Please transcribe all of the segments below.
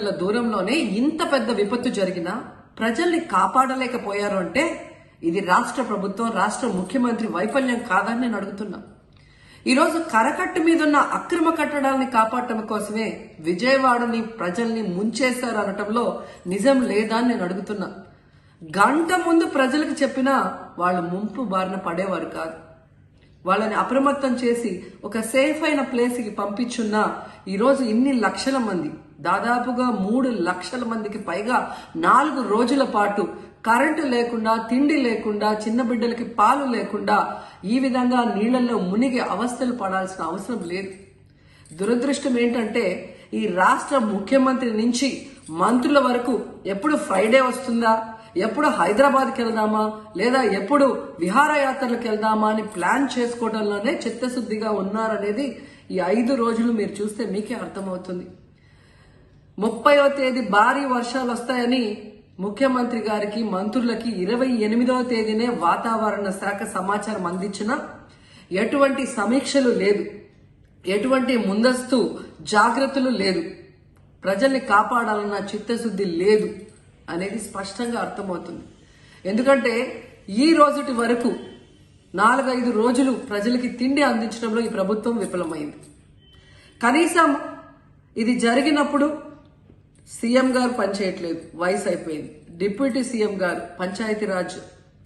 కిలోమీటర్ల దూరంలోనే ఇంత పెద్ద విపత్తు జరిగినా ప్రజల్ని కాపాడలేకపోయారు అంటే ఇది రాష్ట్ర ప్రభుత్వం, రాష్ట్ర ముఖ్యమంత్రి వైఫల్యం కాదని నేను అడుగుతున్నా. ఈరోజు కరకట్టు మీదున్న అక్రమ కట్టడాల్ని కాపాడటం కోసమే విజయవాడని ప్రజల్ని ముంచేశారు అనటంలో నిజం లేదా అని నేను అడుగుతున్నా. గంట ముందు ప్రజలకు చెప్పినా వాళ్ళు ముంపు బారిన పడేవారు కాదు. వాళ్ళని అప్రమత్తం చేసి ఒక సేఫ్ అయిన ప్లేస్కి పంపించున్నా ఈరోజు ఇన్ని లక్షల మంది, దాదాపుగా 3 లక్షల మందికి పైగా 4 రోజుల పాటు కరెంటు లేకుండా, తిండి లేకుండా, చిన్న బిడ్డలకి పాలు లేకుండా ఈ విధంగా నీళ్లలో మునిగి అవస్థలు పడాల్సిన అవసరం లేదు. దురదృష్టం ఏంటంటే ఈ రాష్ట్ర ముఖ్యమంత్రి నుంచి మంత్రుల వరకు ఎప్పుడు ఫ్రైడే వస్తుందా, ఎప్పుడు హైదరాబాద్కి వెళ్దామా, లేదా ఎప్పుడు విహారయాత్రలకు వెళ్దామా అని ప్లాన్ చేసుకోవడంలోనే చిత్తశుద్ధిగా ఉన్నారనేది ఈ 5 రోజులు మీరు చూస్తే మీకే అర్థమవుతుంది. 30వ తేదీ భారీ వర్షాలు వస్తాయని ముఖ్యమంత్రి గారికి, మంత్రులకి 28వ తేదీనే వాతావరణ శాఖ సమాచారం అందించినా ఎటువంటి సమీక్షలు లేదు, ఎటువంటి ముందస్తు జాగ్రత్తలు లేదు, ప్రజల్ని కాపాడాలన్న చిత్తశుద్ధి లేదు అనేది స్పష్టంగా అర్థమవుతుంది. ఎందుకంటే ఈ రోజుటి వరకు 4-5 రోజులు ప్రజలకి తిండి అందించడంలో ఈ ప్రభుత్వం విఫలమైంది. కనీసం ఇది జరిగినప్పుడు సీఎం గారు పనిచేయట్లేదు, వయసు అయిపోయింది. డిప్యూటీ సీఎం గారు, పంచాయతీరాజ్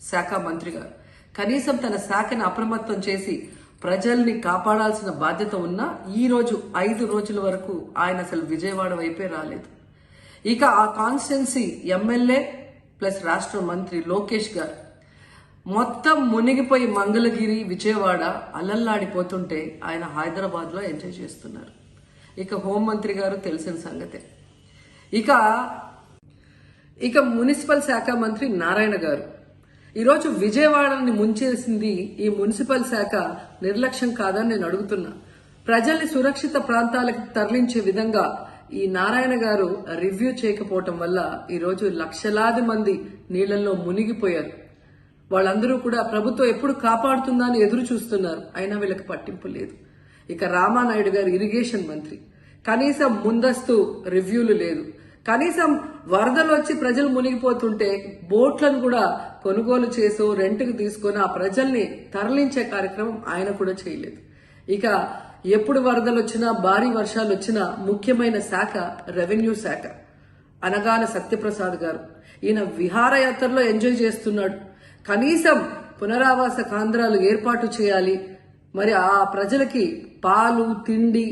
శాఖ మంత్రి గారు కనీసం తన శాఖను అప్రమత్తం చేసి ప్రజల్ని కాపాడాల్సిన బాధ్యత ఉన్నా ఈ రోజు 5 రోజుల వరకు ఆయన అసలు విజయవాడ వైపే రాలేదు. ఇక ఆ కాన్స్టిట్యున్సీ ఎమ్మెల్యే ప్లస్ రాష్ట్ర మంత్రి లోకేష్ గారు మొత్తం మునిగిపోయి మంగళగిరి, విజయవాడ అలల్లాడిపోతుంటే ఆయన హైదరాబాద్ లో ఎంజాయ్ చేస్తున్నారు. ఇక హోంమంత్రి గారు తెలిసిన సంగతే. ఇక మున్సిపల్ శాఖ మంత్రి నారాయణ గారు ఈరోజు విజయవాడని ముంచేసింది ఈ మున్సిపల్ శాఖ నిర్లక్ష్యం కాదని నేను అడుగుతున్నా. ప్రజల్ని సురక్షిత ప్రాంతాలకు తరలించే విధంగా ఈ నారాయణ గారు రివ్యూ చేయకపోవటం వల్ల ఈరోజు లక్షలాది మంది నీళ్లలో మునిగిపోయారు. వాళ్ళందరూ కూడా ప్రభుత్వం ఎప్పుడు కాపాడుతుందా అని ఎదురు చూస్తున్నారు, అయినా వీళ్ళకి పట్టింపు లేదు. ఇక రామానాయుడు గారు ఇరిగేషన్ మంత్రి, కనీసం ముందస్తు రివ్యూలు లేదు. కనీసం వరదలు వచ్చి ప్రజలు మునిగిపోతుంటే బోట్లను కూడా కొనుగోలు చేసో రెంట్కి తీసుకొని ఆ ప్రజల్ని తరలించే కార్యక్రమం ఆయన కూడా చేయలేదు. ఇక ఎప్పుడు వరదలు వచ్చినా, భారీ వర్షాలు వచ్చినా ముఖ్యమైన శాఖ రెవెన్యూ శాఖ. అనగాన సత్యప్రసాద్ గారు ఈయన విహారయాత్రలో ఎంజాయ్ చేస్తున్నాడు. కనీసం పునరావాస కేంద్రాలు ఏర్పాటు చేయాలి, మరి ఆ ప్రజలకి పాలు, తిండి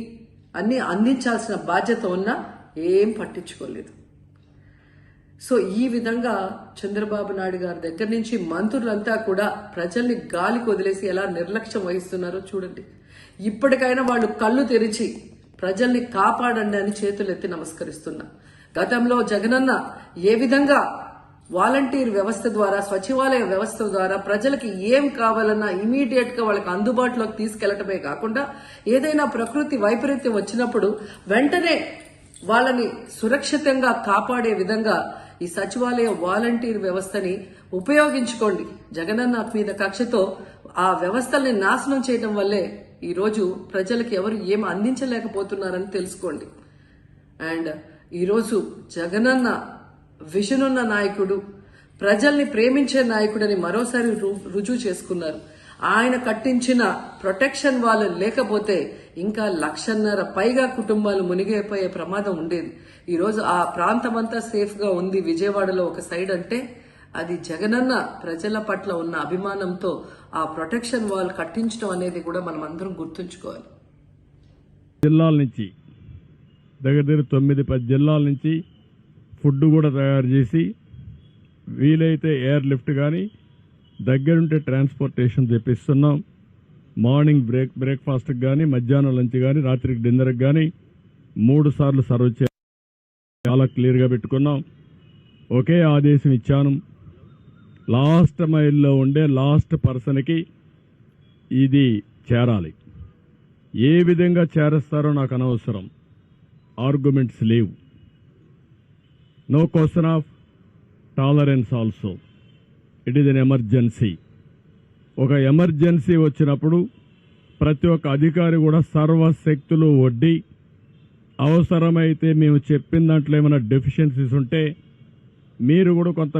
అన్ని అందించాల్సిన బాధ్యత ఉన్నా ఏం పట్టించుకోలేదు. సో ఈ విధంగా చంద్రబాబు నాయుడు గారి దగ్గర నుంచి మంత్రులంతా కూడా ప్రజల్ని గాలికి వదిలేసి ఎలా నిర్లక్ష్యం వహిస్తున్నారో చూడండి. ఇప్పటికైనా వాళ్ళు కళ్ళు తెరిచి ప్రజల్ని కాపాడండి అని చేతులెత్తి నమస్కరిస్తున్నా. గతంలో జగనన్న ఏ విధంగా వాలంటీర్ వ్యవస్థ ద్వారా, సచివాలయ వ్యవస్థ ద్వారా ప్రజలకి ఏం కావాలన్నా ఇమీడియట్ గా వాళ్ళకి అందుబాటులోకి తీసుకెళ్లటమే కాకుండా ఏదైనా ప్రకృతి వైపరీత్యం వచ్చినప్పుడు వెంటనే వాళ్ళని సురక్షితంగా కాపాడే విధంగా ఈ సచివాలయ వాలంటీర్ వ్యవస్థని ఉపయోగించుకోండి. జగనన్న మీద కక్షతో ఆ వ్యవస్థల్ని నాశనం చేయడం వల్లే ఈరోజు ప్రజలకు ఎవరు ఏం అందించలేకపోతున్నారని తెలుసుకోండి. అండ్ ఈరోజు జగనన్న విజన్ ఉన్న నాయకుడు, ప్రజల్ని ప్రేమించే నాయకుడని మరోసారి రుజువు చేసుకున్నారు. ఆయన కట్టించిన ప్రొటెక్షన్ వాళ్ళు లేకపోతే ఇంకా 1,50,000 పైగా కుటుంబాలు మునిగిపోయే ప్రమాదం ఉండేది. ఈరోజు ఆ ప్రాంతమంతా సేఫ్ గా ఉంది విజయవాడలో ఒక సైడ్ అంటే అది జగనన్న ప్రజల పట్ల ఉన్న అభిమానంతో ఆ ప్రొటెక్షన్ వాల్ కట్టించడం అనేది కూడా మనం అందరం గుర్తుంచుకోవాలి. జిల్లాల నుంచి దగ్గర 9-10 జిల్లాల నుంచి ఫుడ్ కూడా తయారు చేసి వీలైతే ఎయిర్ లిఫ్ట్ కానీ దగ్గరుంటే ట్రాన్స్పోర్టేషన్ తెప్పిస్తున్నాం. మార్నింగ్ బ్రేక్ఫాస్ట్కి కానీ, మధ్యాహ్నం లంచ్ కానీ, రాత్రికి డిన్నర్కి కానీ 3 సార్లు సర్వ్ చేయాలి. చాలా క్లియర్గా పెట్టుకున్నాం. ఒకే ఆదేశం ఇచ్చాను, లాస్ట్ మైల్లో ఉండే లాస్ట్ పర్సన్కి ఇది చేరాలి. ఏ విధంగా చేరేస్తారో నాకు అనవసరం, ఆర్గ్యుమెంట్స్ లేవు. No question of tolerance also. It is an emergency. ఒక ఎమర్జెన్సీ వచ్చినప్పుడు ప్రతి ఒక్క అధికారి కూడా సర్వశక్తులు ఒడ్డి అవసరమైతే మేము చెప్పిన దాంట్లో ఏమైనా డెఫిషియన్సీస్ ఉంటే మీరు కూడా కొంత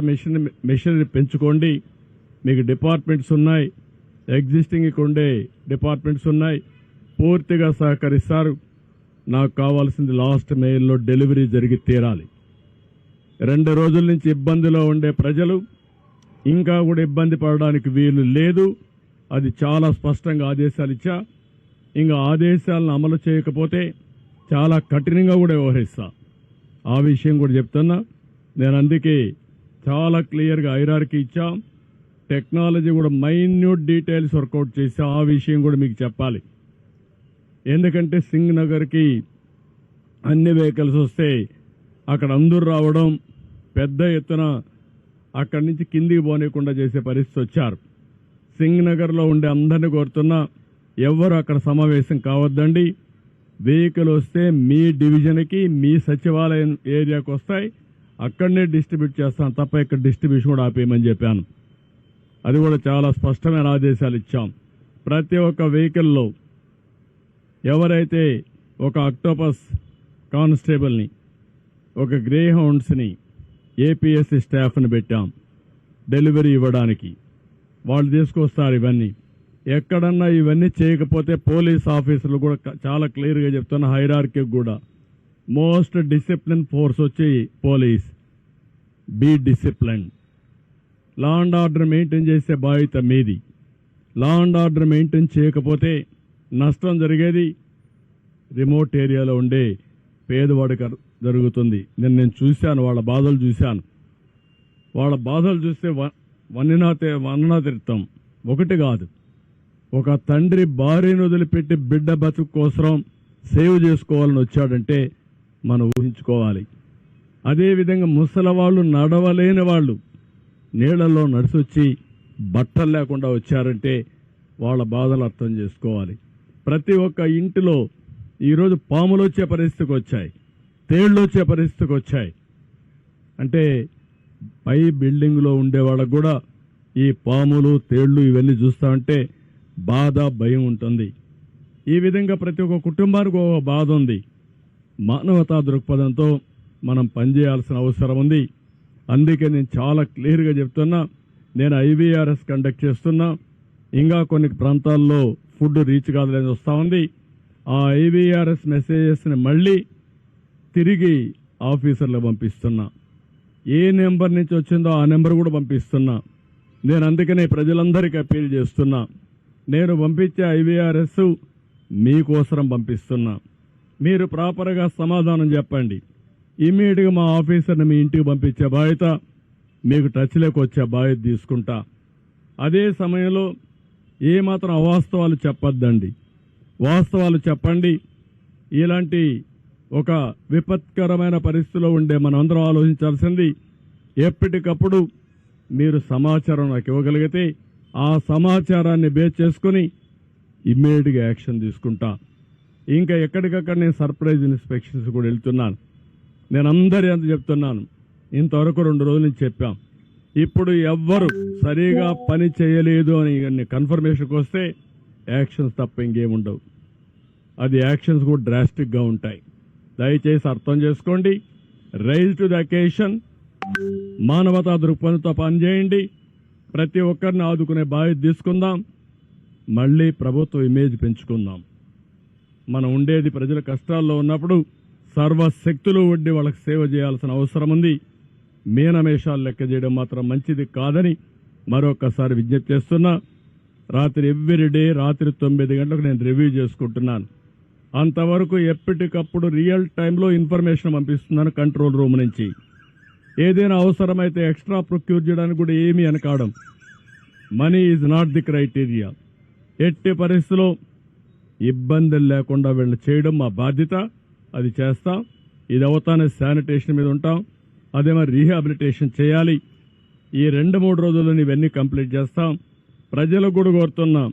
మెషినరీ పెంచుకోండి. మీకు డిపార్ట్మెంట్స్ ఉన్నాయి, ఎగ్జిస్టింగ్ ఇక్కడ ఉండే డిపార్ట్మెంట్స్ ఉన్నాయి, పూర్తిగా సహకరిస్తారు. నాకు కావాల్సింది లాస్ట్ మెయిల్లో డెలివరీ జరిగి తీరాలి. 2 రోజుల నుంచి ఇబ్బందిలో ఉండే ప్రజలు ఇంకా కూడా ఇబ్బంది పడడానికి వీలు లేదు. అది చాలా స్పష్టంగా ఆదేశాలు ఇచ్చా. ఇంకా ఆదేశాలను అమలు చేయకపోతే చాలా కఠినంగా కూడా వ్యవహరిస్తా. ఆ విషయం కూడా చెప్తున్నా. నేను అందుకే చాలా క్లియర్గా హైరార్కీ ఇచ్చా. టెక్నాలజీ కూడా మైన్యూట్ డీటెయిల్స్ వర్కౌట్ చేసా. ఆ విషయం కూడా మీకు చెప్పాలి. ఎందుకంటే సింగ్ నగర్కి అన్ని వెహికల్స్ వస్తే అక్కడ అందరూ రావడం, పెద్ద ఎత్తున అక్కడి నుంచి కిందికి పోనీయకుండా చేసే పరిస్థితి వచ్చారు. సింగ్ నగర్లో ఉండే అందరినీ కోరుతున్నా, ఎవరు అక్కడ సమావేశం కావద్దండి. వెహికల్ వస్తే మీ డివిజన్కి, మీ సచివాలయం ఏరియాకి వస్తాయి, అక్కడనే డిస్ట్రిబ్యూట్ చేస్తాం తప్ప ఇక్కడ డిస్ట్రిబ్యూషన్ కూడా ఆపేయమని చెప్పాను. అది కూడా చాలా స్పష్టమైన ఆదేశాలు ఇచ్చాం. ప్రతి ఒక్క వెహికల్లో ఎవరైతే ఒక అక్టోపస్ కానిస్టేబుల్ని, ఒక గ్రే హౌండ్స్ని, ఏపీఎస్సీ స్టాఫ్ని పెట్టాం డెలివరీ ఇవ్వడానికి. వాళ్ళు తీసుకొస్తారు ఇవన్నీ. ఎక్కడన్నా ఇవన్నీ చేయకపోతే పోలీస్ ఆఫీసర్లు కూడా చాలా క్లియర్గా చెప్తున్న, హైరార్కీ కూడా మోస్ట్ డిసిప్లిన్ ఫోర్స్ వచ్చి police. Be discipline. Law and order maintain చేసే బాధ్యత మీది. లా అండ్ ఆర్డర్ మెయింటైన్ చేయకపోతే నష్టం జరిగేది రిమోట్ ఏరియాలో ఉండే పేదవాడికి జరుగుతుంది. నేను చూశాను, వాళ్ళ బాధలు చూశాను. వాళ్ళ బాధలు చూస్తే వన్ననా తీర్థం ఒకటి కాదు. ఒక తండ్రి భార్యను వదిలిపెట్టి బిడ్డ బతుకు కోసం సేవ్ చేసుకోవాలని వచ్చాడంటే మనం ఊహించుకోవాలి. అదేవిధంగా ముసలి వాళ్ళు, నడవలేని వాళ్ళు నీళ్లలో నడిచొచ్చి బట్టలు లేకుండా వచ్చారంటే వాళ్ళ బాధలు అర్థం చేసుకోవాలి. ప్రతి ఒక్క ఇంటిలో ఈరోజు పాములు వచ్చే పరిస్థితికి వచ్చాయి, తేళ్లు వచ్చే పరిస్థితికి వచ్చాయి. అంటే పై బిల్డింగ్లో ఉండే వాళ్ళకు కూడా ఈ పాములు, తేళ్లు ఇవన్నీ చూస్తామంటే బాధ, భయం ఉంటుంది. ఈ విధంగా ప్రతి ఒక్క కుటుంబానికి ఒక బాధ ఉంది. మానవతా దృక్పథంతో మనం పనిచేయాల్సిన అవసరం ఉంది. అందుకే నేను చాలా క్లియర్గా చెప్తున్నా. నేను ఐవీఆర్ఎస్ కండక్ట్ చేస్తున్నా. ఇంకా కొన్ని ప్రాంతాల్లో ఫుడ్ రీచ్ కాదని వస్తూ ఉంది. ఆ ఐవీఆర్ఎస్ మెసేజెస్ని మళ్ళీ తిరిగి ఆఫీసర్లు పంపిస్తున్నా. ఏ నెంబర్ నుంచి వచ్చిందో ఆ నెంబర్ కూడా పంపిస్తున్నా. నేను అందుకనే ప్రజలందరికీ అప్పీల్ చేస్తున్నా. నేను పంపించే ఐవీఆర్ఎస్ మీకోసరం పంపిస్తున్నా. మీరు ప్రాపర్గా సమాధానం చెప్పండి. ఇమీడియట్గా మా ఆఫీసర్ని మీ ఇంటికి పంపించే బాధ్యత, మీకు టచ్లోకి వచ్చే బాధ్యత తీసుకుంటా. అదే సమయంలో ఏమాత్రం అవాస్తవాలు చెప్పొద్దండి, వాస్తవాలు చెప్పండి. ఇలాంటి ఒక విపత్కరమైన పరిస్థితిలో ఉండే మనమందరం ఆలోచించాల్సింది, ఎప్పటికప్పుడు మీరు సమాచారం నాకు ఇవ్వగలిగితే ఆ సమాచారాన్ని బేస్ చేసుకుని ఇమ్మీడియట్గా యాక్షన్ తీసుకుంటా. ఇంకా ఎక్కడికక్కడ నేను సర్ప్రైజ్ ఇన్స్పెక్షన్స్ కూడా వెళ్తున్నాను. నేను అందరి అంత చెప్తున్నాను. ఇంతవరకు 2 రోజుల నుంచి చెప్పాం. ఇప్పుడు ఎవ్వరు సరిగా పని చేయలేదు అని కన్ఫర్మేషన్కి వస్తే యాక్షన్స్ తప్ప ఇంకేముండవు. అది యాక్షన్స్ కూడా డ్రాస్టిక్గా ఉంటాయి. దయచేసి అర్థం చేసుకోండి. Rise to the occasion. మానవతా దృక్పథంతో పనిచేయండి. ప్రతి ఒక్కరిని ఆదుకునే బాధ్యత తీసుకుందాం. మళ్ళీ ప్రభుత్వ ఇమేజ్ పెంచుకుందాం. మనం ఉండేది ప్రజల కష్టాల్లో ఉన్నప్పుడు సర్వశక్తులు ఒడ్డి వాళ్ళకి సేవ చేయాల్సిన అవసరం ఉంది. మీనమేషాలు లెక్క చేయడం మాత్రం మంచిది కాదని మరొకసారి విజ్ఞప్తి చేస్తున్నా. రాత్రి ఎవ్రీడే రాత్రి 9 గంటలకు నేను రివ్యూ చేసుకుంటున్నాను. అంతవరకు ఎప్పటికప్పుడు రియల్ టైంలో ఇన్ఫర్మేషన్ పంపిస్తున్నాను కంట్రోల్ రూమ్ నుంచి. ఏదైనా అవసరమైతే ఎక్స్ట్రా ప్రొక్యూర్ చేయడానికి కూడా ఏమీ అనకాడం. Money is not the criteria. ఎట్టి పరిస్థితుల్లో ఇబ్బందులు లేకుండా వీళ్ళు చేయడం మా బాధ్యత. అది చేస్తాం. ఇది అవుతానే శానిటేషన్ మీద ఉంటాం. అదేమో రీహాబిలిటేషన్ చేయాలి. ఈ 2-3 రోజుల్లో ఇవన్నీ కంప్లీట్ చేస్తాం. ప్రజలకు కూడా కోరుతున్నాం,